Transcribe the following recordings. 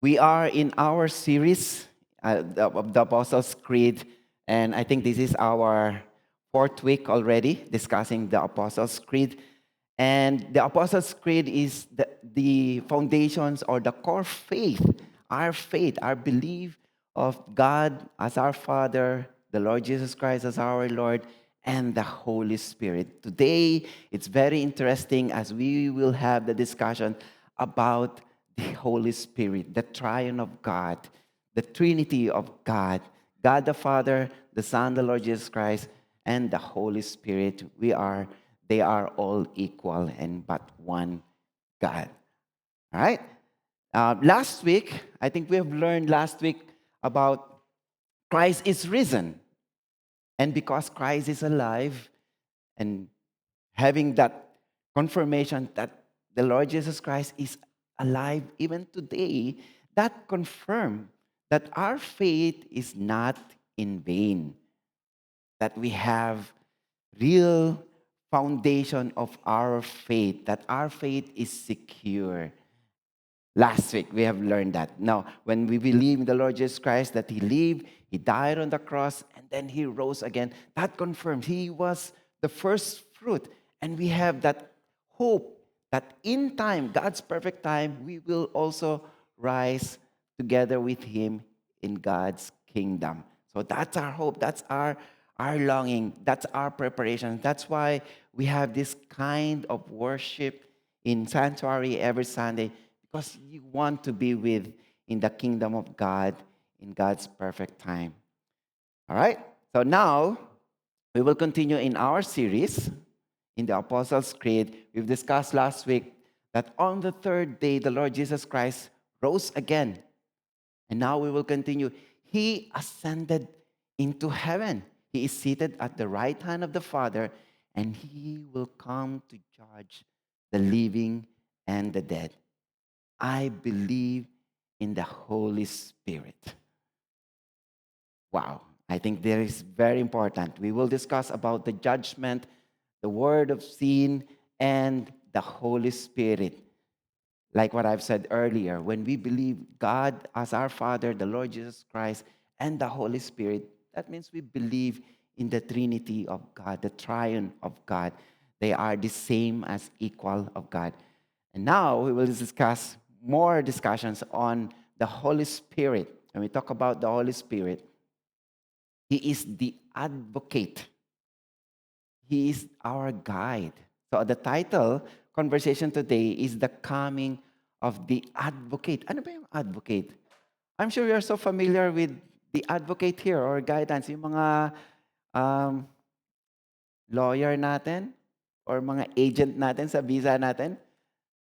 We are in our series of the Apostles' Creed, and I think this is our fourth week already discussing the Apostles' Creed. And the Apostles' Creed is the foundations or the core faith, our belief of God as our Father, the Lord Jesus Christ as our Lord, and the Holy Spirit. Today, it's very interesting as we will have the discussion about the Holy Spirit, the triune of God, the Trinity of God, God the Father, the Son, the Lord Jesus Christ, and the Holy Spirit. They are all equal and but one God. All right. Last week, I think we have learned last week about Christ is risen, and because Christ is alive, and having that confirmation that the Lord Jesus Christ is alive even today, that confirm that our faith is not in vain, that we have real foundation of our faith, that our faith is secure. Last week, we have learned that. Now, when we believe in the Lord Jesus Christ, that He lived, He died on the cross, and then He rose again, that confirms He was the first fruit. And we have that hope that in time, God's perfect time, we will also rise together with Him in God's kingdom. So that's our hope. That's our longing. That's our preparation. That's why we have this kind of worship in sanctuary every Sunday, because you want to be with in the kingdom of God in God's perfect time. All right? So now we will continue in our series in the Apostles' Creed. We've discussed last week that on the third day the Lord Jesus Christ rose again. And now we will continue. He ascended into heaven. He is seated at the right hand of the Father, and He will come to judge the living and the dead. I believe in the Holy Spirit. Wow, I think that is very important. We will discuss about the judgment, the word of sin, and the Holy Spirit. Like what I've said earlier, when we believe God as our Father, the Lord Jesus Christ, and the Holy Spirit, that means we believe in the Trinity of God, the triune of God. They are the same as equal of God. And now we will discuss more discussions on the Holy Spirit. When we talk about the Holy Spirit, He is the advocate. He is our guide. So the title conversation today is the coming of the advocate. Ano ba yung advocate? I'm sure you're so familiar with the advocate here or guidance, yung mga um, lawyer natin or mga agent natin sa visa natin.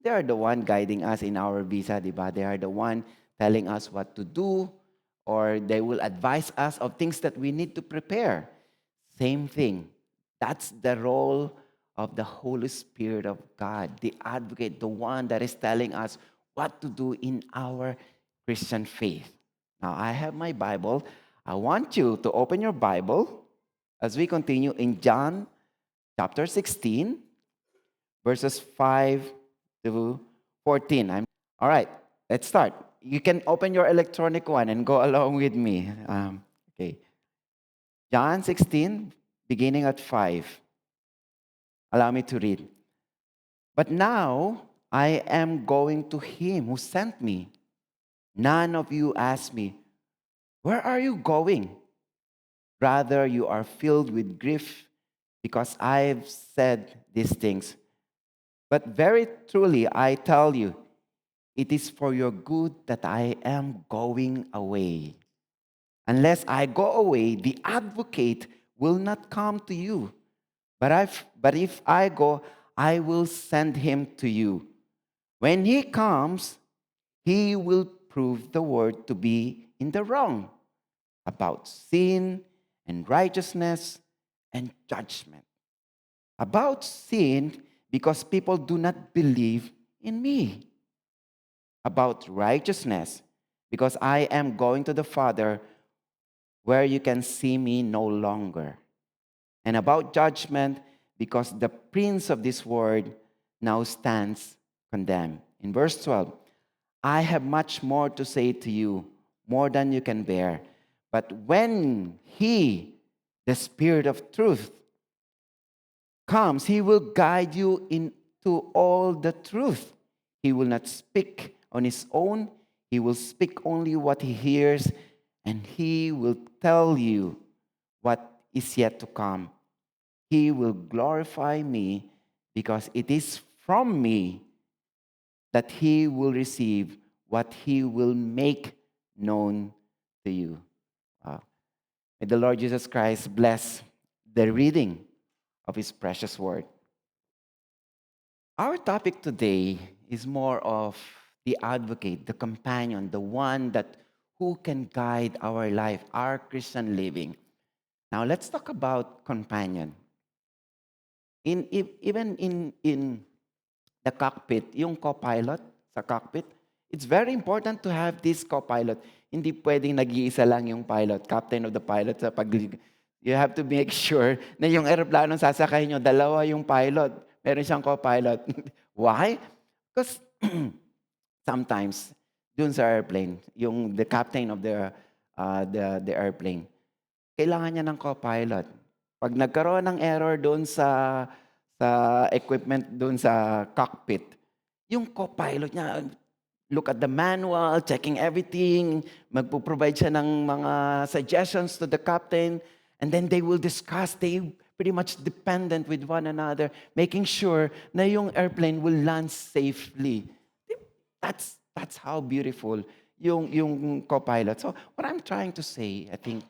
They are the one guiding us in our visa, di ba? They are the one telling us what to do, or they will advise us of things that we need to prepare. Same thing. That's the role of the Holy Spirit of God, the advocate, the one that is telling us what to do in our Christian faith. Now, I have my Bible. I want you to open your Bible as we continue in John chapter 16, verses 5 to 14. All right, let's start. You can open your electronic one and go along with me. Okay. John 16, beginning at 5. Allow me to read. But now I am going to Him who sent me. None of you ask me, where are you going? Rather, you are filled with grief because I've said these things. But very truly, I tell you, it is for your good that I am going away. Unless I go away, the advocate will not come to you. But if I go, I will send him to you. When he comes, he will prove the word to be in the wrong about sin and righteousness and judgment. About sin, because people do not believe in me. About righteousness, because I am going to the Father where you can see me no longer. And about judgment, because the prince of this world now stands condemned. In verse 12, I have much more to say to you, more than you can bear. But when He, the Spirit of truth, comes, He will guide you into all the truth. He will not speak on His own, He will speak only what He hears, and He will tell you what is yet to come. He will glorify me because it is from me that He will receive what He will make known to you. Wow. May the Lord Jesus Christ bless the reading of His precious word. Our topic today is more of the advocate, the companion, the one that who can guide our life, our Christian living. Now let's talk about companion. Even in the cockpit, yung co-pilot sa cockpit, it's very important to have this co-pilot. Hindi pwedeng nag-iisa lang yung pilot, captain of the pilot sa you have to make sure na yung eroplano sasakay nyo, dalawa yung pilot. Meron siyang co-pilot. Why? Because sometimes, dun sa airplane, yung the captain of the airplane, kailangan niya ng co-pilot. Pag nagkaroon ng error doon sa equipment doon sa cockpit, yung co-pilot niya, look at the manual, checking everything, magpo-provide siya ng mga suggestions to the captain, and then they will discuss, they pretty much dependent with one another, making sure na yung airplane will land safely. That's how beautiful yung co-pilot. So what I'm trying to say, I think,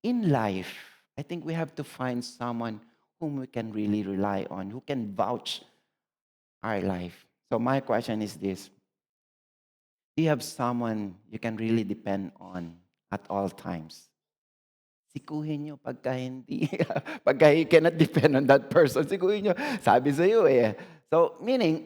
in life, I think we have to find someone whom we can really rely on, who can vouch our life. So my question is this: do you have someone you can really depend on at all times? Sikuhin nyo pagka hindi, pagka you cannot depend on that person, sikuhin nyo. Sabi sa iyo eh. So meaning,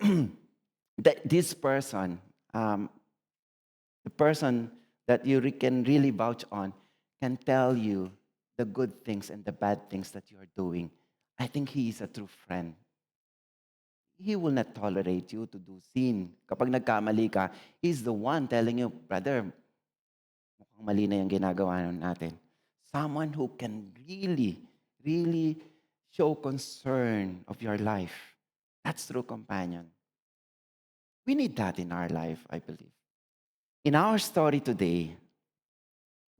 that this person, the person that you can really vouch on, can tell you the good things and the bad things that you are doing. I think he is a true friend. He will not tolerate you to do sin. Kapag nagkamali ka, he's the one telling you, brother, mukhang mali na yung ginagawa natin. Someone who can really, really show concern of your life. That's true companion. We need that in our life, I believe. In our story today,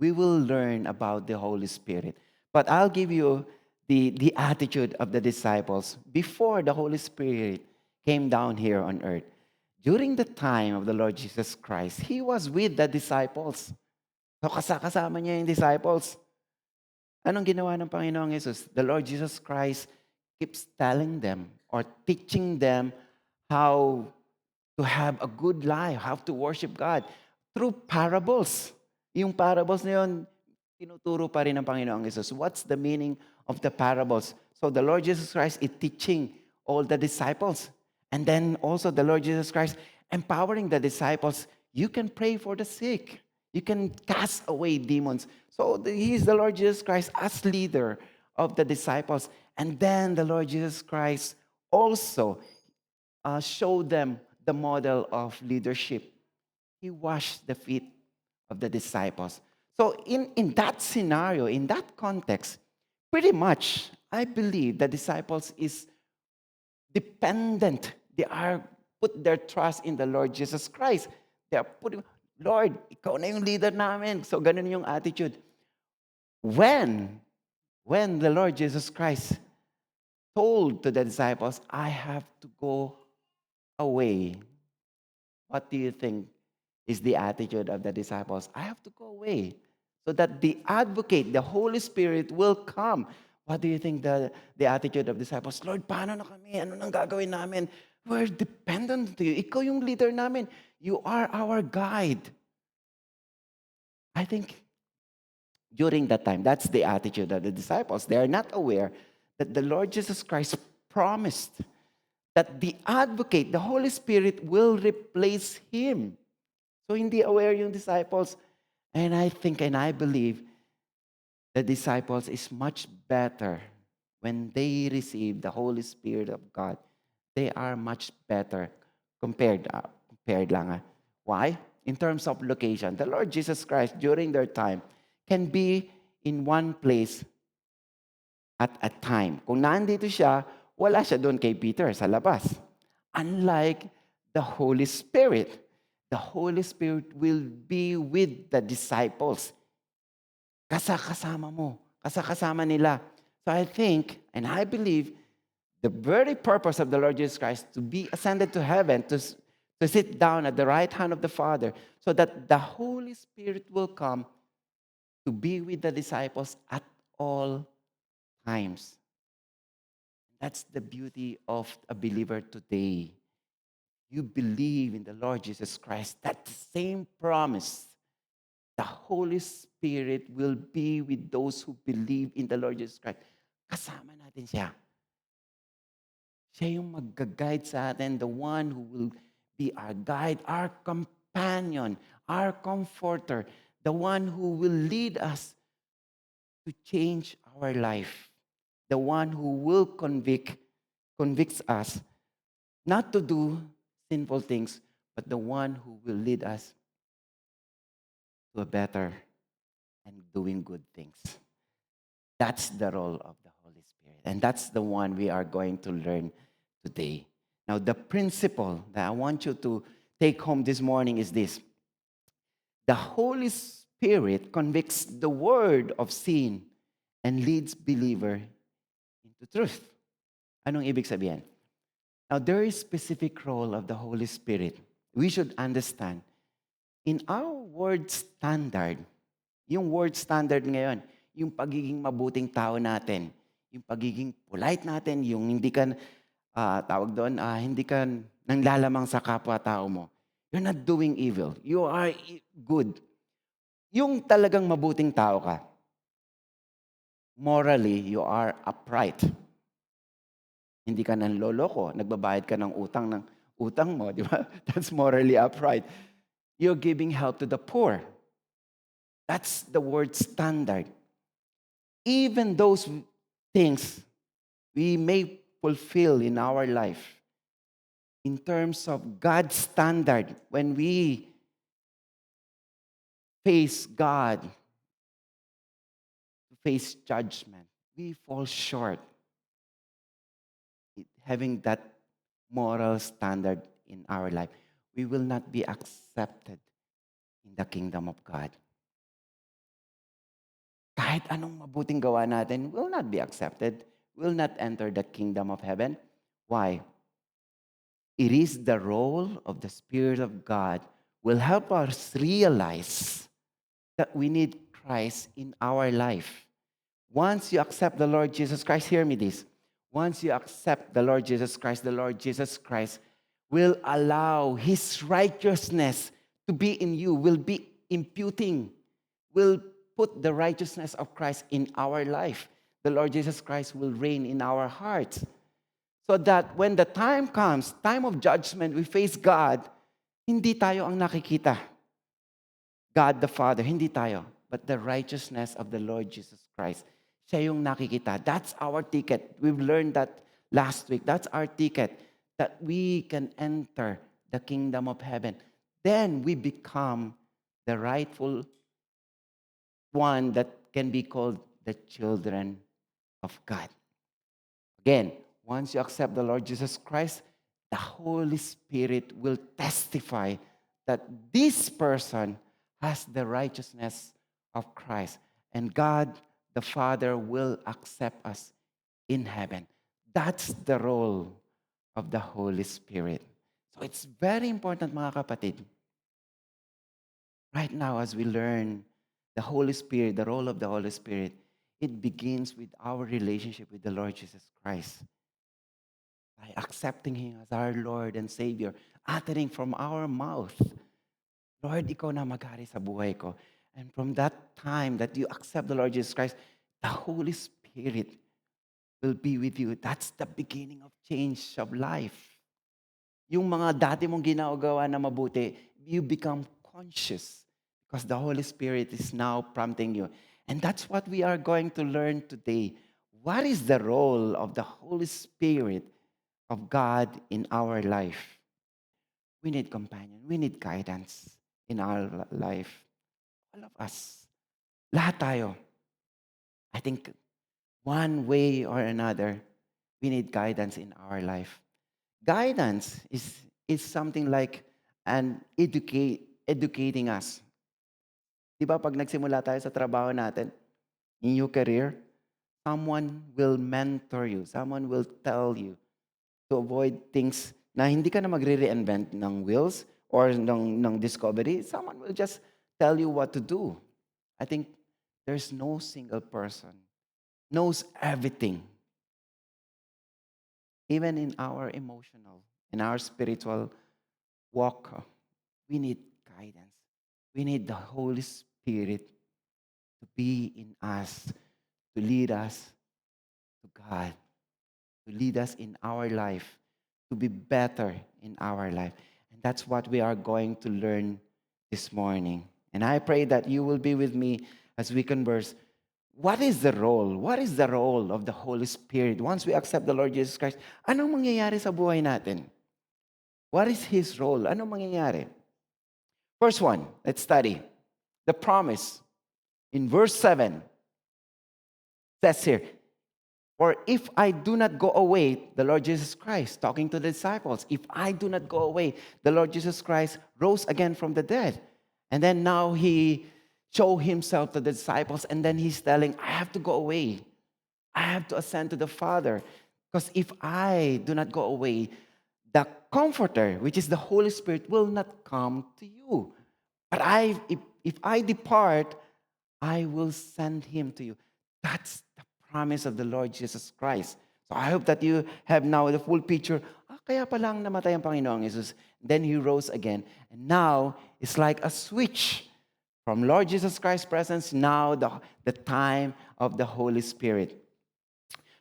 we will learn about the Holy Spirit. But I'll give you the attitude of the disciples before the Holy Spirit came down here on earth. During the time of the Lord Jesus Christ, He was with the disciples. So kasama niya yung disciples. Anong ginawa ng Panginoong Jesus? The Lord Jesus Christ keeps telling them or teaching them how to have a good life, how to worship God through parables. Yung parables na yun, tinuturo pa rin ng Panginoong Jesus. What's the meaning of the parables? So the Lord Jesus Christ is teaching all the disciples. And then also the Lord Jesus Christ empowering the disciples. You can pray for the sick. You can cast away demons. So He's the Lord Jesus Christ as leader of the disciples. And then the Lord Jesus Christ also showed them the model of leadership. He washed the feet of the disciples. So in that scenario, in that context, pretty much, I believe the disciples is dependent. They are put their trust in the Lord Jesus Christ. They are putting, Lord, ikaw na yung leader namin. So ganun yung attitude. When the Lord Jesus Christ told to the disciples, I have to go away, what do you think is the attitude of the disciples? I have to go away so that the advocate, the Holy Spirit will come. What do you think the attitude of disciples? Lord, paano na kami? Ano nang gagawin namin? We're dependent to you. Ikaw yung leader namin. You are our guide. I think during that time, that's the attitude of the disciples. They are not aware that the Lord Jesus Christ promised that the advocate, the Holy Spirit, will replace Him. So hindi aware yung disciples. And I think and I believe the disciples is much better when they receive the Holy Spirit of God. They are much better compared lang. Why? in terms of location. The Lord Jesus Christ, during their time, can be in one place at a time. Kung nandito siya, wala siya doon kay Peter sa labas. Unlike the Holy Spirit. The Holy Spirit will be with the disciples. Kasama mo. Kasama nila. So I think, and I believe, the very purpose of the Lord Jesus Christ to be ascended to heaven, to sit down at the right hand of the Father, so that the Holy Spirit will come to be with the disciples at all times. That's the beauty of a believer today. You believe in the Lord Jesus Christ, that same promise, the Holy Spirit will be with those who believe in the Lord Jesus Christ. Kasama natin siya. Siya yung mag-guide sa atin, the one who will be our guide, our companion, our comforter, the one who will lead us to change our life, the one who will convicts us not to do sinful things, but the one who will lead us to a better and doing good things. That's the role of the Holy Spirit. And that's the one we are going to learn today. Now, the principle that I want you to take home this morning is this. The Holy Spirit convicts the word of sin and leads believer into truth. Anong ibig sabihin? Now, there is specific role of the Holy Spirit. We should understand. In our word standard, yung word standard ngayon, yung pagiging mabuting tao natin, yung pagiging polite natin, yung hindi ka, tawag doon, hindi ka nanglalamang sa kapwa-tao mo. You're not doing evil. You are good. Yung talagang mabuting tao ka, morally, you are upright. Hindi ka nanloloko, nagbabayad ka ng utang mo, di ba? That's morally upright. You're giving help to the poor. That's the word standard. Even those things we may fulfill in our life in terms of God's standard, when we face God, face judgment, we fall short having that moral standard in our life. We will not be accepted in the kingdom of God. Kahit anong mabuting gawa natin will not be accepted, will not enter the kingdom of heaven. Why? It is the role of the Spirit of God will help us realize that we need Christ in our life. Once you accept the Lord Jesus Christ, hear me this. Once you accept the Lord Jesus Christ will allow His righteousness to be in you, will be imputing, will put the righteousness of Christ in our life. The Lord Jesus Christ will reign in our hearts. So that when the time comes, time of judgment, we face God, hindi tayo ang nakikita. God the Father, hindi tayo. But the righteousness of the Lord Jesus Christ. Siya yung nakikita. That's our ticket. We've learned that last week. That's our ticket. That we can enter the kingdom of heaven. Then we become the rightful one that can be called the children of God. Again, once you accept the Lord Jesus Christ, the Holy Spirit will testify that this person has the righteousness of Christ. And God, the Father, will accept us in heaven. That's the role of the Holy Spirit. So it's very important, mga kapatid. Right now, as we learn the Holy Spirit, the role of the Holy Spirit, it begins with our relationship with the Lord Jesus Christ. By accepting Him as our Lord and Savior, uttering from our mouth, Lord, Ikaw na maghari sa buhay ko. And from that time that you accept the Lord Jesus Christ, the Holy Spirit will be with you. That's the beginning of change of life. Yung mga dati mong ginagawa na mabuti, you become conscious because the Holy Spirit is now prompting you. And that's what we are going to learn today. What is the role of the Holy Spirit of God in our life? We need companion. We need guidance. in our life. All of us. Lahat tayo. I think one way or another, we need guidance in our life. Guidance is something like educating us. Di ba pag nagsimula tayo sa trabaho natin, in your career, someone will mentor you. Someone will tell you to avoid things na hindi ka na magre-reinvent ng wheels or ng discovery. Someone will just tell you what to do. I think there's no single person knows everything. Even in our emotional, in our spiritual walk, we need guidance. We need the Holy Spirit to be in us, to lead us to God, to lead us in our life, to be better in our life. And that's what we are going to learn this morning. And I pray that you will be with me as we converse. What is the role? What is the role of the Holy Spirit? Once we accept the Lord Jesus Christ, anong mangyayari sa buhay natin? What is His role? Anong mangyayari? First one, let's study. The promise. In verse 7, says here, for if I do not go away, the Lord Jesus Christ, talking to the disciples, if I do not go away, the Lord Jesus Christ rose again from the dead. And then now He showed Himself to the disciples, and then He's telling, I have to go away. I have to ascend to the Father. Because if I do not go away, the Comforter, which is the Holy Spirit, will not come to you. But if I depart, I will send Him to you. That's the promise of the Lord Jesus Christ. So I hope that you have now the full picture. Kaya palang namatay ang Panginoong Jesus. Then He rose again. And now, it's like a switch from Lord Jesus Christ's presence, now the time of the Holy Spirit.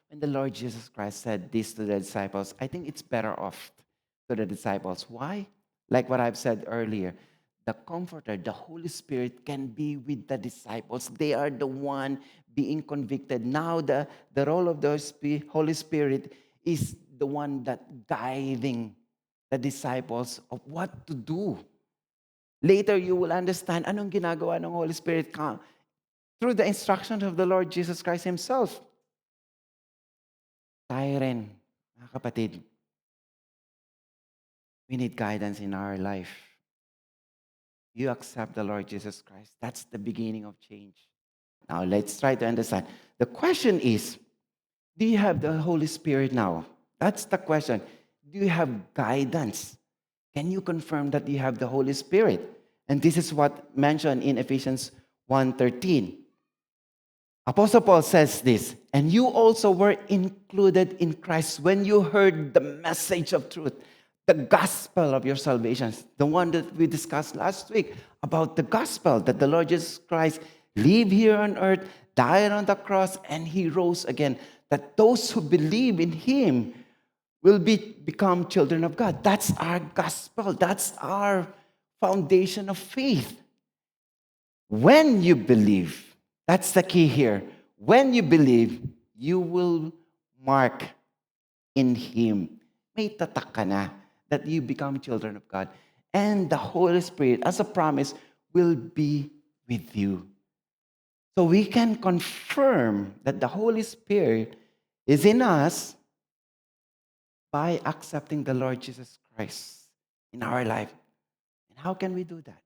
When the Lord Jesus Christ said this to the disciples, I think it's better off to the disciples. Why? Like what I've said earlier, the Comforter, the Holy Spirit can be with the disciples. They are the one being convicted. Now the role of the Holy Spirit is the one that guiding the disciples of what to do. Later, you will understand anong ginagawa ng Holy Spirit through the instructions of the Lord Jesus Christ Himself. Tayo rin, mga kapatid, we need guidance in our life. You accept the Lord Jesus Christ. That's the beginning of change. Now, let's try to understand. The question is, do you have the Holy Spirit now? That's the question. Do you have guidance? Can you confirm that you have the Holy Spirit? And this is what mentioned in Ephesians 1:13. Apostle Paul says this, and you also were included in Christ when you heard the message of truth, the gospel of your salvation, the one that we discussed last week about the gospel that the Lord Jesus Christ lived here on earth, died on the cross, and He rose again, that those who believe in Him will become children of God. That's our gospel. That's our foundation of faith. When you believe, that's the key here. When you believe, you will mark in Him. May tatak ka na that you become children of God. And the Holy Spirit, as a promise, will be with you. So we can confirm that the Holy Spirit is in us by accepting the Lord Jesus Christ in our life. And how can we do that?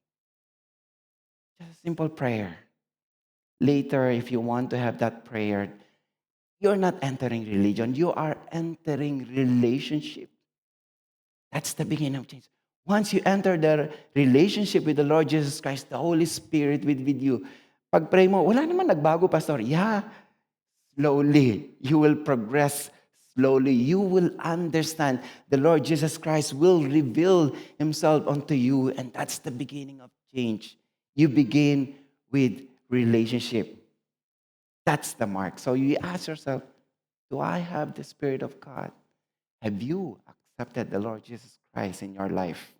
Just a simple prayer. Later, if you want to have that prayer, you're not entering religion. You are entering relationship. That's the beginning of change. Once you enter the relationship with the Lord Jesus Christ, the Holy Spirit with you, pag pray mo, wala naman nagbago, Pastor. Yeah, slowly. You will progress slowly. You will understand the Lord Jesus Christ will reveal Himself unto you, and that's the beginning of change. You begin with relationship. That's the mark. So you ask yourself, do I have the Spirit of God? Have you accepted the Lord Jesus Christ in your life?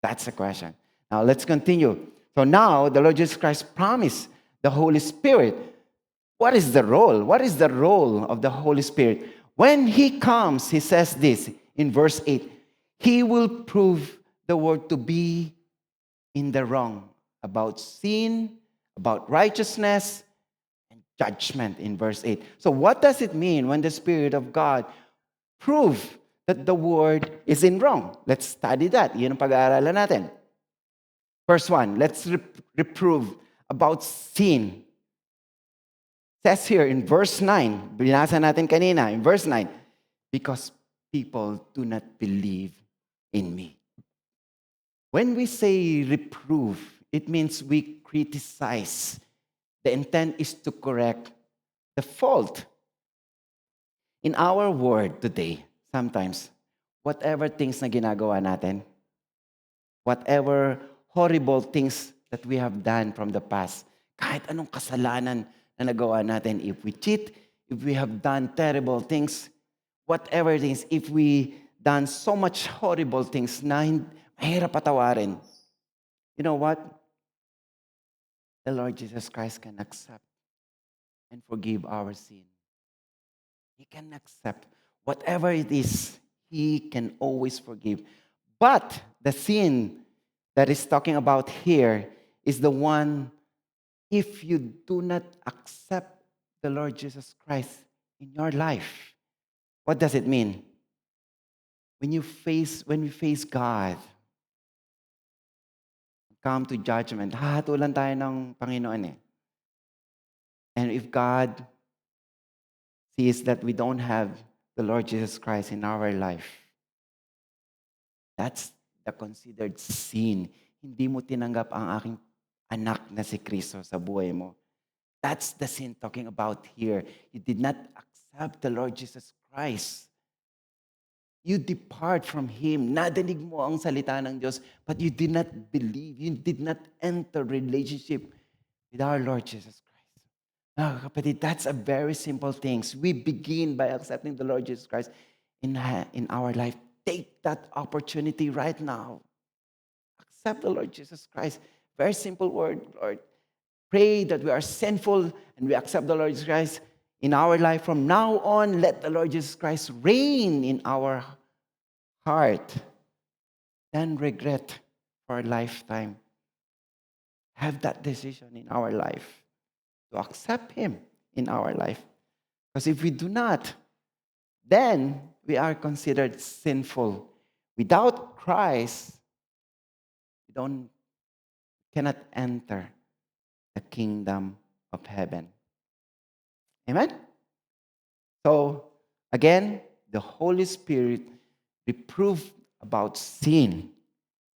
That's the question. Now let's continue. So now the Lord Jesus Christ promised the Holy Spirit. What is the role? What is the role of the Holy Spirit? When He comes, He says this in verse 8, He will prove the word to be in the wrong about sin, about righteousness, and judgment in verse 8. So what does it mean when the Spirit of God prove that the word is in wrong? Let's study that. Yun ang pag-aaralan natin. Verse 1, let's reprove about sin. Says here in verse 9, binasa natin kanina, in verse 9, because people do not believe in me. When we say reprove, it means we criticize. The intent is to correct the fault. In our world today, sometimes, whatever things na ginagawa natin, whatever horrible things that we have done from the past, kahit anong kasalanan na nagawa natin, if we cheat, if we have done terrible things, whatever things, if we done so much horrible things na mahirap patawarin, you know what? The Lord Jesus Christ can accept and forgive our sin. He can accept whatever it is. He can always forgive. But the sin that is talking about here is the one, if you do not accept the Lord Jesus Christ in your life. What does it mean? When we face God, come to judgment, hahatulan tayo ng Panginoon eh. And if God sees that we don't have the Lord Jesus Christ in our life, that's the considered sin. Hindi mo tinanggap ang aking anak na si Kristo sa buhay mo. That's the sin talking about here. You did not accept the Lord Jesus Christ. You depart from Him. Nadinig mo ang salita ng Diyos, but you did not believe. You did not enter relationship with our Lord Jesus Christ. Mga kapatid, that's a very simple thing. We begin by accepting the Lord Jesus Christ in our life. Take that opportunity right now. Accept the Lord Jesus Christ. Very simple word, Lord. Pray that we are sinful and we accept the Lord Jesus Christ in our life. From now on, let the Lord Jesus Christ reign in our heart. Then regret for a lifetime. Have that decision in our life to accept Him in our life. Because if we do not, then we are considered sinful. Without Christ, we cannot enter the kingdom of heaven. Amen? So, again, the Holy Spirit reprove about sin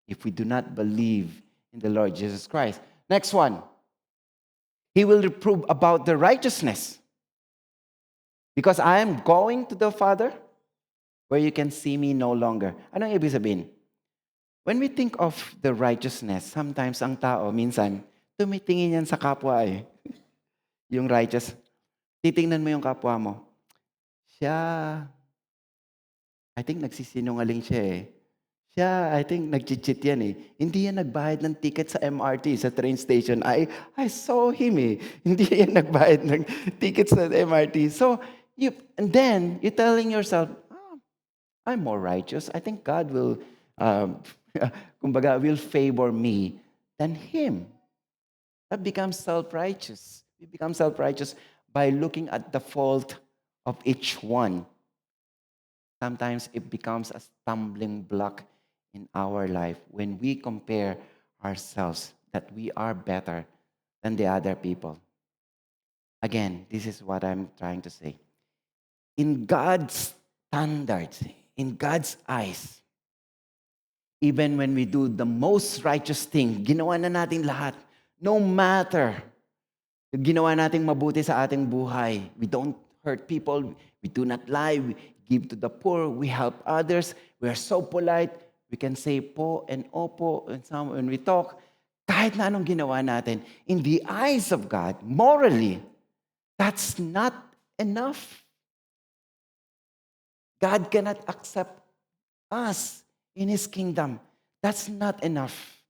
if we do not believe in the Lord Jesus Christ. Next one. He will reprove about the righteousness. Because I am going to the Father where you can see me no longer. Anong ibig sabihin? When we think of the righteousness, sometimes ang tao, minsan, tumitingin yan sa kapwa eh. Yung righteous. Titingnan mo yung kapwa mo. Siya, I think nagsisinungaling siya eh. Siya, I think nag-cheat yan eh. Hindi yan nagbayad ng ticket sa MRT, sa train station. I saw him eh. Hindi yan nagbayad ng ticket sa MRT. So, and then, you're telling yourself, I'm more righteous. I think God will, kumbaga, will favor me than him. That becomes self-righteous. We become self-righteous by looking at the fault of each one. Sometimes it becomes a stumbling block in our life when we compare ourselves that we are better than the other people. Again, this is what I'm trying to say. In God's standards, in God's eyes, even when we do the most righteous thing, ginawa na natin lahat, no matter, ginawa nating mabuti sa ating buhay, we don't hurt people, we do not lie, we give to the poor, we help others, we are so polite, we can say po and opo, and when we talk, kahit na anong ginawa natin, in the eyes of God, morally, that's not enough. God cannot accept us in His kingdom. That's not enough.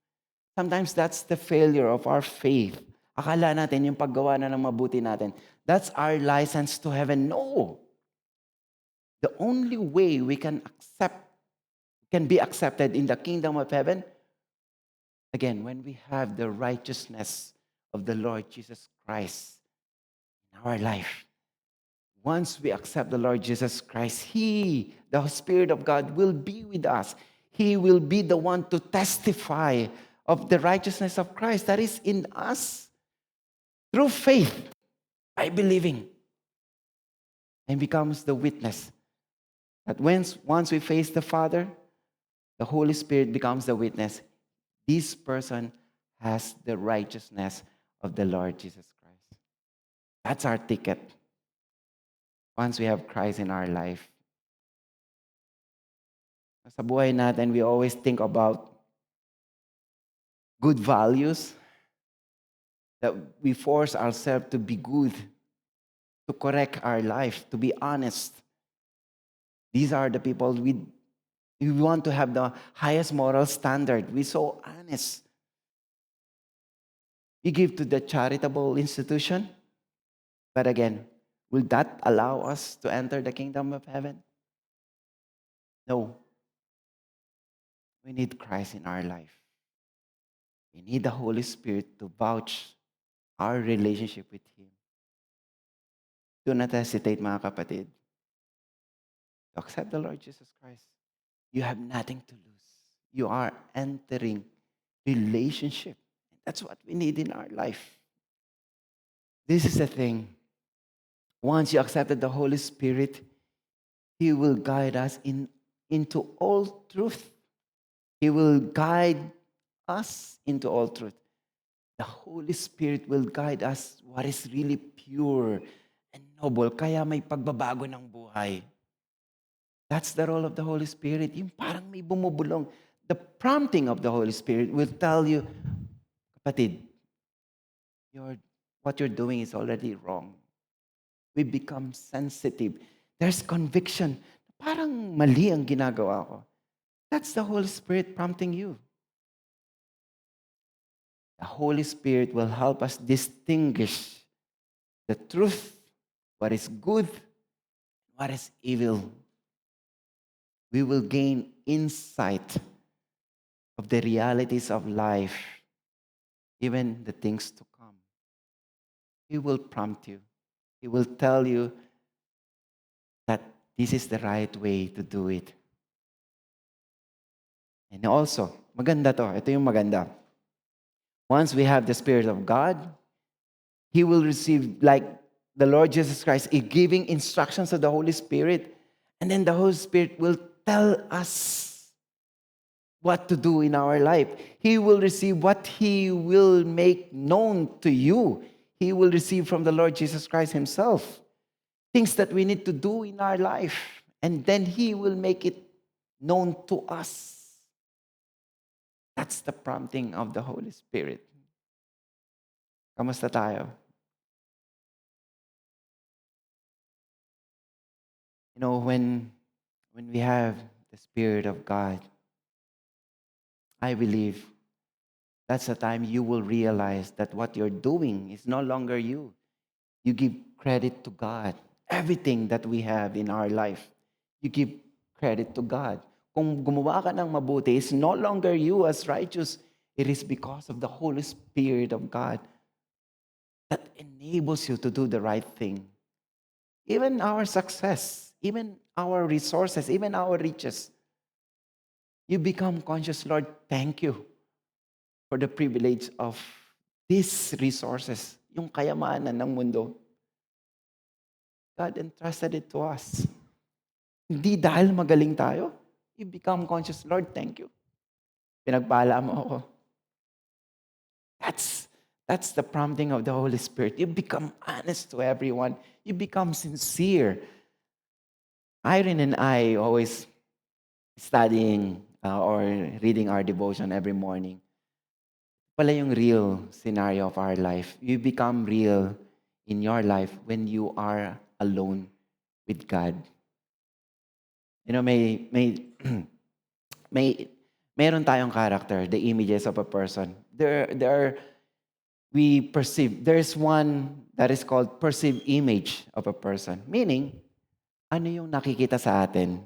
Sometimes that's the failure of our faith. Akala natin yung paggawa na ng mabuti natin, that's our license to heaven. No. The only way we can be accepted in the kingdom of heaven Again, when we have the righteousness of the Lord Jesus Christ in our life, once we accept the Lord Jesus Christ, He, the Spirit of God, will be with us. He will be the one to testify of the righteousness of Christ that is in us through faith, by believing, and becomes the witness. That once we face the Father, the Holy Spirit becomes the witness. This person has the righteousness of the Lord Jesus Christ. That's our ticket. Once we have Christ in our life. Sa buhay natin, we always think about good values, that we force ourselves to be good, to correct our life, to be honest. These are the people we want to have the highest moral standard. We're so honest. We give to the charitable institution, but again, will that allow us to enter the kingdom of heaven? No. We need Christ in our life. We need the Holy Spirit to vouch our relationship with Him. Do not hesitate, mga kapatid. To accept the Lord Jesus Christ. You have nothing to lose. You are entering relationship. That's what we need in our life. This is the thing. Once you accepted the Holy Spirit, He will guide us into all truth. He will guide us into all truth. The Holy Spirit will guide us what is really pure and noble. Kaya may pagbabago ng buhay. That's the role of the Holy Spirit. Yung parang may bumubulong. The prompting of the Holy Spirit will tell you, kapatid, what you're doing is already wrong. We become sensitive. There's conviction. Parang mali ang ginagawa ko. That's the Holy Spirit prompting you. The Holy Spirit will help us distinguish the truth, what is good, what is evil. We will gain insight of the realities of life, even the things to come. He will prompt you. He will tell you that this is the right way to do it. And also, maganda to. Ito yung maganda. Once we have the Spirit of God, He will receive, like the Lord Jesus Christ, giving instructions of the Holy Spirit. And then the Holy Spirit will tell us what to do in our life. He will receive what He will make known to you. He will receive from the Lord Jesus Christ Himself. Things that we need to do in our life. And then He will make it known to us. That's the prompting of the Holy Spirit. Kamusta tayo? You know, when we have the Spirit of God, I believe that's the time you will realize that what you're doing is no longer you. You give credit to God. Everything that we have in our life, you give credit to God. Kung gumawa ka ng mabuti, it's no longer you as righteous. It is because of the Holy Spirit of God that enables you to do the right thing. Even our success, even our resources, even our riches, you become conscious, Lord, thank you for the privilege of these resources, yung kayamanan ng mundo. God entrusted it to us. Hindi dahil magaling tayo, you become conscious, Lord, thank you. Pinagpala mo ako. That's the prompting of the Holy Spirit. You become honest to everyone. You become sincere. Irene and I always studying or reading our devotion every morning. Pala yung real scenario of our life. You become real in your life when you are alone with God. You know, meron tayong character, the images of a person. We perceive. There's one that is called perceived image of a person. Meaning, ano yung nakikita sa atin?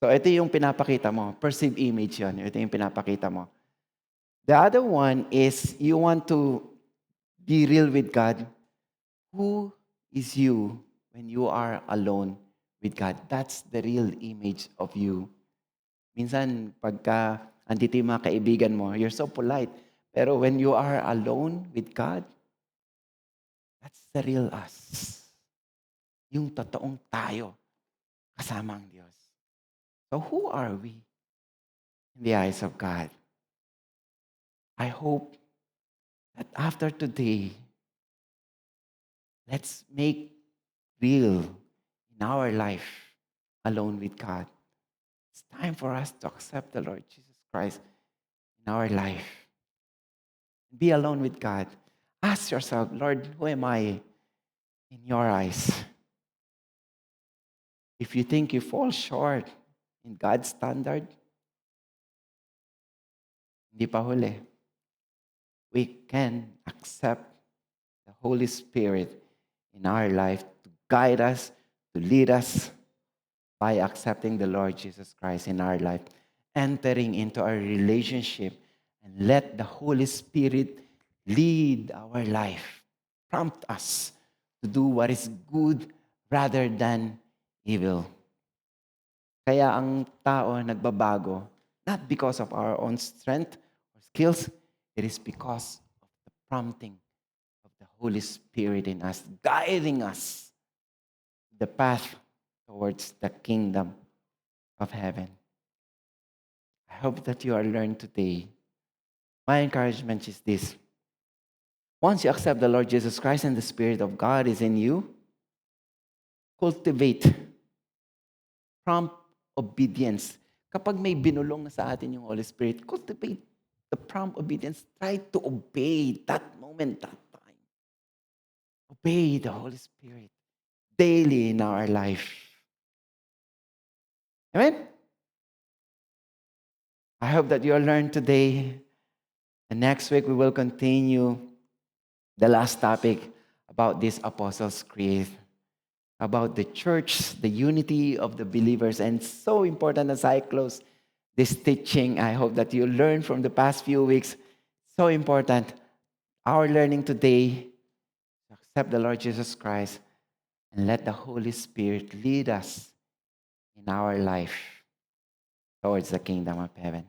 So, ito yung pinapakita mo. Perceived image yun. Ito yung pinapakita mo. The other one is you want to be real with God. Who is you when you are alone with God? That's the real image of you. Minsan, pagka andito yung mga kaibigan mo, you're so polite. Pero when you are alone with God, that's the real us. Yung totoong tayo kasama ang Diyos. So who are we in the eyes of God? I hope that after today, let's make real in our life alone with God. It's time for us to accept the Lord Jesus Christ in our life. Be alone with God. Ask yourself, Lord, who am I in your eyes? If you think you fall short in God's standard, hindi pa huli. We can accept the Holy Spirit in our life to guide us, to lead us by accepting the Lord Jesus Christ in our life, entering into our relationship, and let the Holy Spirit lead our life, prompt us to do what is good rather than evil. Kaya ang tao nagbabago, not because of our own strength or skills, it is because of the prompting of the Holy Spirit in us, guiding us the path towards the kingdom of heaven. I hope that you are learned today. My encouragement is this. Once you accept the Lord Jesus Christ and the Spirit of God is in you, cultivate prompt obedience. Kapag may binulong na sa atin yung Holy Spirit, cultivate the prompt obedience. Try to obey that moment, that time. Obey the Holy Spirit daily in our life. Amen? I hope that you will learn today. And next week, we will continue the last topic about this Apostles' Creed, about the church, the unity of the believers. And so important as I close this teaching, I hope that you learn from the past few weeks. So important. Our learning today, to accept the Lord Jesus Christ and let the Holy Spirit lead us in our life towards the kingdom of heaven.